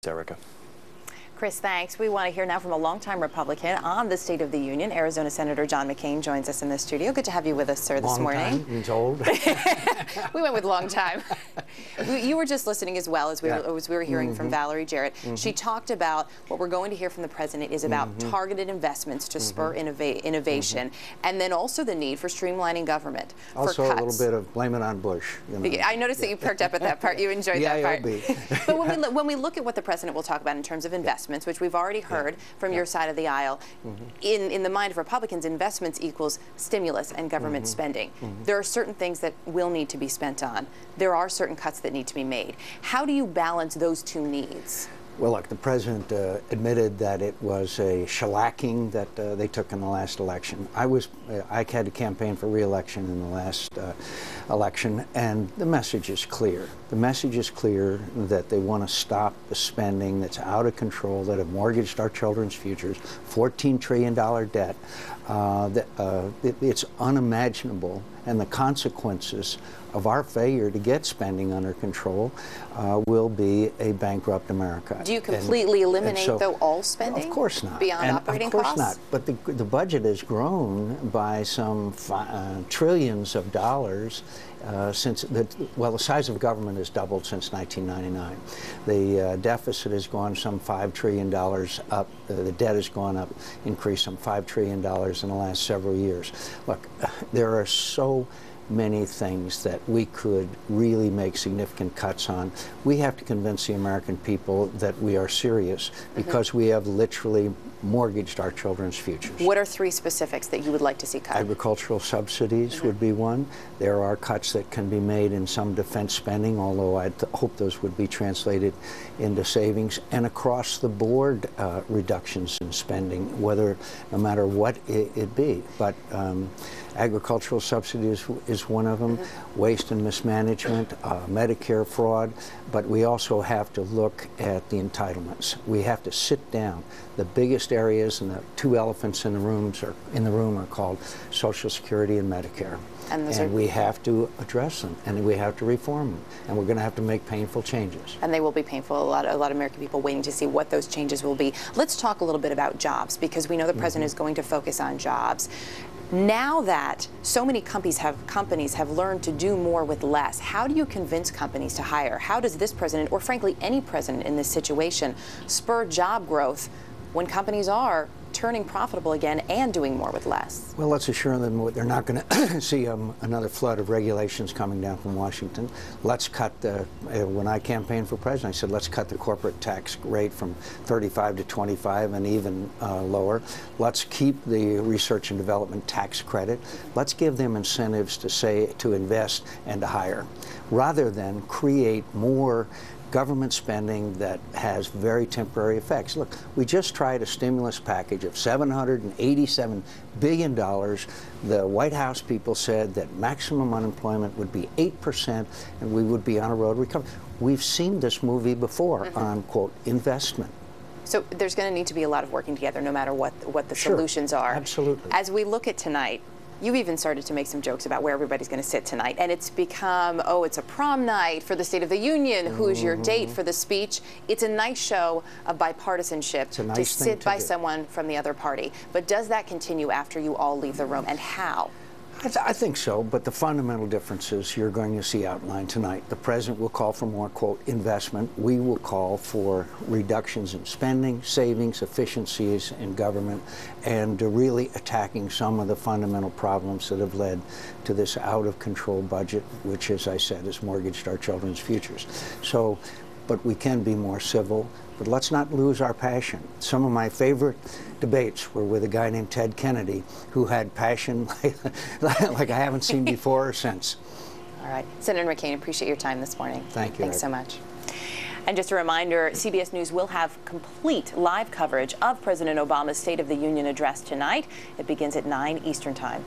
Erica. Chris, thanks. We want to hear now from a longtime Republican on the State of the Union. Arizona Senator John McCain joins us in the studio. Good to have you with us, sir, this morning. Long time means old. We went with long time. You were just listening as well as we were hearing from Valerie Jarrett. She talked about what we're going to hear from the president is about targeted investments to spur innovation, and then also the need for streamlining government. Also a little bit of blame it on Bush. You know. I noticed that you perked up at that part. You enjoyed that part. But when we look at what the president will talk about in terms of investments, which we've already heard from your side of the aisle, in the mind of Republicans, investments equals stimulus and government spending. There are certain things that will need to be spent on. There are certain cuts that need to be made. How do you balance those two needs? Well, look, the president admitted that it was a shellacking that they took in the last election. I had to campaign for re-election in the last election, and the message is clear. The message is clear that they want to stop the spending that's out of control, that have mortgaged our children's futures, $14 trillion debt. It's unimaginable, and the consequences of our failure to get spending under control will be a bankrupt America. Do you completely eliminate, though, all spending? Of course not. Beyond operating costs? Of course not. But the budget has grown by some trillions of dollars since the size of government has doubled since 1999. The deficit has gone some $5 trillion up. The debt has gone up, increased some $5 trillion in the last several years. Look, there are so many things that we could really make significant cuts on. We have to convince the American people that we are serious because we have literally mortgaged our children's futures. What are three specifics that you would like to see cut? Agricultural subsidies would be one. There are cuts that can be made in some defense spending, although I hope those would be translated into savings, and across the board reductions in spending, no matter what it be. But agricultural subsidies is one of them, waste and mismanagement, Medicare fraud, but we also have to look at the entitlements. We have to sit down. The biggest areas and the two elephants in the room are called Social Security and Medicare. And we have to address them, and we have to reform them, and we're going to have to make painful changes. And they will be painful. A lot of American people waiting to see what those changes will be. Let's talk a little bit about jobs, because we know the president is going to focus on jobs. Now that so many companies have learned to do more with less, how do you convince companies to hire? How does this president, or frankly any president in this situation, spur job growth when companies are turning profitable again and doing more with less? Well, let's assure them they're not going to see another flood of regulations coming down from Washington. Let's cut when I campaigned for president, I said, let's cut the corporate tax rate from 35 to 25 and even lower. Let's keep the research and development tax credit. Let's give them incentives to invest and to hire, rather than create more government spending that has very temporary effects. Look, we just tried a stimulus package of $787 billion. The White House people said that maximum unemployment would be 8% and we would be on a road to recovery. We've seen this movie before on, quote, investment. So there's going to need to be a lot of working together no matter what the solutions are. Absolutely. As we look at tonight, you even started to make some jokes about where everybody's going to sit tonight, and it's become, oh, it's a prom night for the State of the Union. Who's your date for the speech? It's a nice show of bipartisanship to sit by someone from the other party. But does that continue after you all leave the room, and how? I think so, but the fundamental differences you're going to see outlined tonight. The president will call for more, quote, investment. We will call for reductions in spending, savings, efficiencies in government, and really attacking some of the fundamental problems that have led to this out-of-control budget, which, as I said, has mortgaged our children's futures. So, but we can be more civil. But let's not lose our passion. Some of my favorite debates were with a guy named Ted Kennedy, who had passion like I haven't seen before or since. All right. Senator McCain, appreciate your time this morning. Thank you. Thanks so much. And just a reminder, CBS News will have complete live coverage of President Obama's State of the Union address tonight. It begins at 9 Eastern Time.